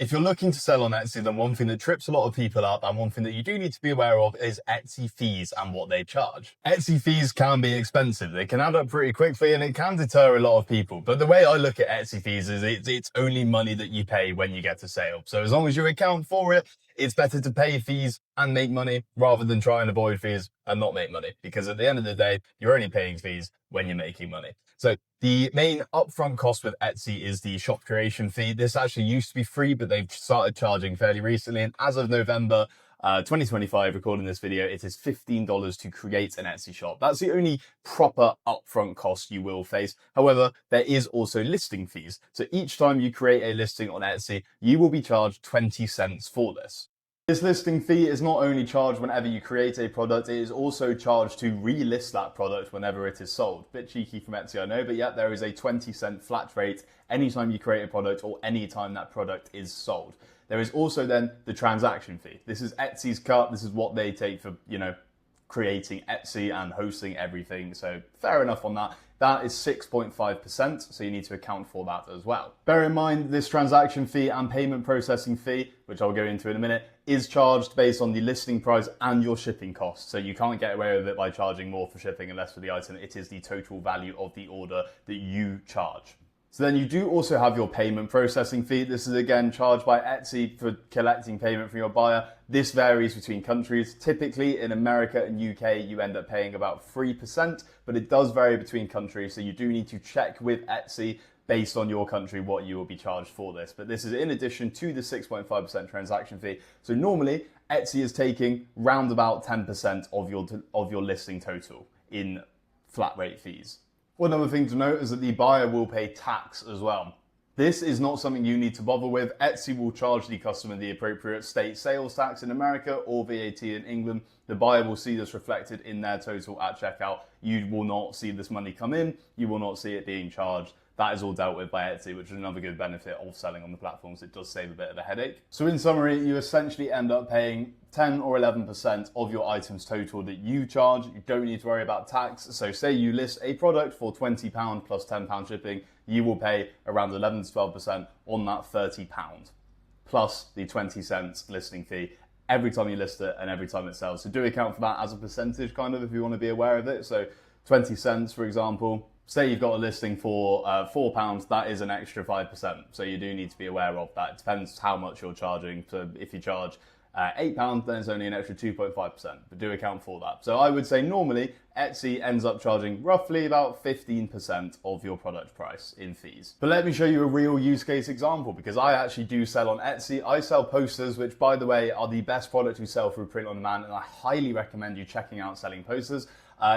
If you're looking to sell on Etsy, then one thing that trips a lot of people up and one thing that you do need to be aware of is Etsy fees and what they charge. Etsy fees can be expensive. They can add up pretty quickly and it can deter a lot of people. But the way I look at Etsy fees is it's only money that you pay when you get a sale. So as long as you account for it, it's better to pay fees and make money rather than try and avoid fees and not make money. Because at the end of the day, you're only paying fees when you're making money. So the main upfront cost with Etsy is the shop creation fee. This actually used to be free, but they've started charging fairly recently. And as of November 2025, recording this video, it is $15 to create an Etsy shop. That's the only proper upfront cost you will face. However, there is also listing fees. So each time you create a listing on Etsy, you will be charged 20 cents for this. This listing fee is not only charged whenever you create a product, it is also charged to relist that product whenever it is sold. Bit cheeky from Etsy, I know, but yeah, there is a 20-cent flat rate anytime you create a product or anytime that product is sold. There is also then the transaction fee. This is Etsy's cut. This is what they take for, creating Etsy and hosting everything. So fair enough on that. That is 6.5%, so you need to account for that as well. Bear in mind, this transaction fee and payment processing fee, which I'll go into in a minute, is charged based on the listing price and your shipping costs. So you can't get away with it by charging more for shipping and less for the item. It is the total value of the order that you charge. So then you do also have your payment processing fee. This is again charged by Etsy for collecting payment from your buyer. This varies between countries. Typically in America and UK, you end up paying about 3%, but it does vary between countries. So you do need to check with Etsy based on your country what you will be charged for this. But this is in addition to the 6.5% transaction fee. So normally Etsy is taking round about 10% of your listing total in flat rate fees. One other thing to note is that the buyer will pay tax as well. This is not something you need to bother with. Etsy will charge the customer the appropriate state sales tax in America or VAT in England. The buyer will see this reflected in their total at checkout. You will not see this money come in. You will not see it being charged. That is all dealt with by Etsy, which is another good benefit of selling on the platforms. It does save a bit of a headache. So in summary, you essentially end up paying 10 or 11% of your items total that you charge. You don't need to worry about tax. So say you list a product for £20 plus £10 shipping, you will pay around 11 to 12% on that £30 plus the 20 cents listing fee every time you list it and every time it sells. So do account for that as a percentage kind of if you want to be aware of it. So 20 cents, for example, say you've got a listing for £4, that is an extra 5%. So you do need to be aware of that. It depends how much you're charging. So if you charge £8, then it's only an extra 2.5%, but do account for that. So I would say normally Etsy ends up charging roughly about 15% of your product price in fees. But let me show you a real use case example, because I actually do sell on Etsy. I sell posters, which by the way are the best product to sell through print on demand, and I highly recommend you checking out selling posters.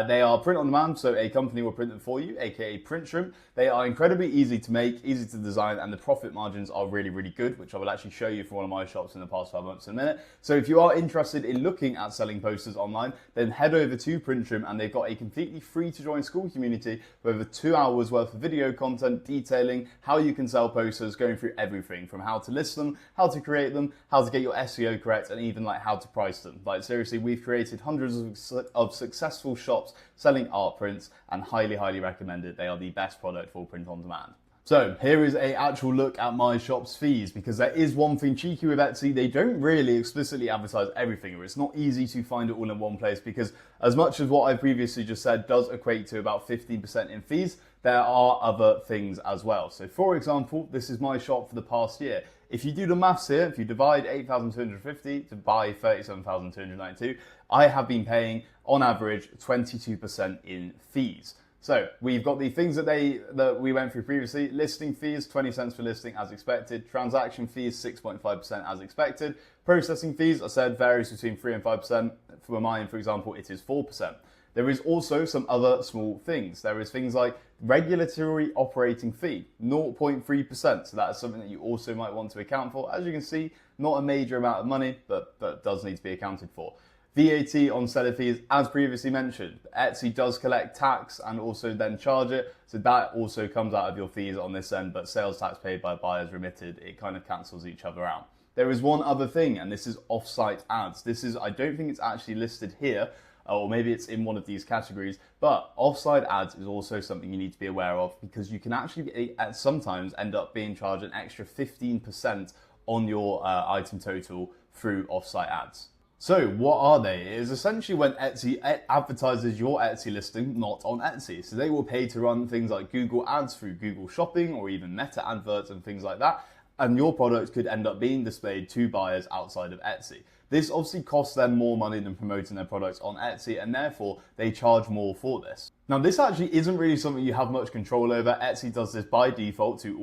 They are print on demand, so a company will print them for you, aka PrintShrimp. They are incredibly easy to make, easy to design, and the profit margins are really, really good, which I will actually show you for one of my shops in the past 12 months in a minute. So if you are interested in looking at selling posters online, then head over to PrintShrimp, and they've got a completely free to join Skool community with over 2 hours worth of video content detailing how you can sell posters, going through everything from how to list them, how to create them, how to get your SEO correct, and even like how to price them. Like seriously, we've created hundreds of successful shops selling art prints and highly recommend it. They are the best product for print on demand. So here is a actual look at my shop's fees, because there is one thing cheeky with Etsy. They don't really explicitly advertise everything, or it's not easy to find it all in one place, because as much as what I previously just said does equate to about 15% in fees, there are other things as well. So for example, this is my shop for the past year. If you do the maths here, if you divide 8,250 to buy 37,292, I have been paying on average 22% in fees. So we've got the things that we went through previously. Listing fees, 20 cents for listing as expected. Transaction fees, 6.5% as expected. Processing fees, I said, varies between 3 and 5%. For mine, for example, it is 4%. There is also some other small things. There is things like regulatory operating fee, 0.3%. So that is something that you also might want to account for. As you can see, not a major amount of money, but does need to be accounted for. VAT on seller fees, as previously mentioned. Etsy does collect tax and also then charge it. So that also comes out of your fees on this end, but sales tax paid by buyers remitted, it kind of cancels each other out. There is one other thing, and this is off-site ads. This is, I don't think it's actually listed here, or maybe it's in one of these categories, but offsite ads is also something you need to be aware of, because you can actually sometimes end up being charged an extra 15% on your item total through offsite ads. So what are they? It is essentially when Etsy advertises your Etsy listing not on Etsy. So they will pay to run things like Google ads through Google Shopping or even Meta adverts and things like that. And your product could end up being displayed to buyers outside of Etsy. This obviously costs them more money than promoting their products on Etsy, and therefore they charge more for this. Now, this actually isn't really something you have much control over. Etsy does this by default to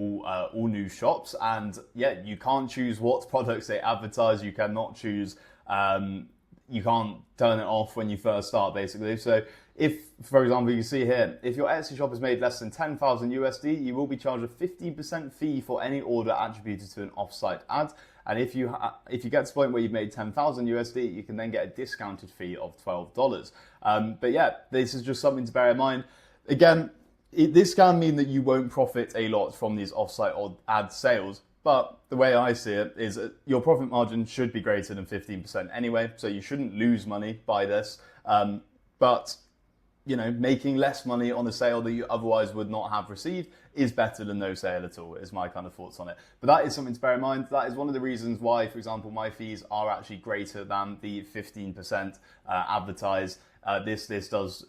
all new shops, and yeah, you can't choose what products they advertise. You cannot choose. You can't turn it off when you first start, basically. So if, for example, you see here, if your Etsy shop has made less than 10,000 USD, you will be charged a 15% fee for any order attributed to an offsite ad. And if you get to the point where you've made 10,000 USD, you can then get a discounted fee of $12. But yeah, this is just something to bear in mind. Again, this can mean that you won't profit a lot from these offsite or ad sales. But the way I see it is that your profit margin should be greater than 15% anyway, so you shouldn't lose money by this. But you know, making less money on a sale that you otherwise would not have received is better than no sale at all, is my kind of thoughts on it. But that is something to bear in mind. That is one of the reasons why, for example, my fees are actually greater than the 15% advertised. This does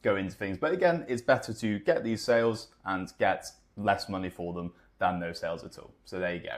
go into things. But again, it's better to get these sales and get less money for them than no sales at all. So there you go.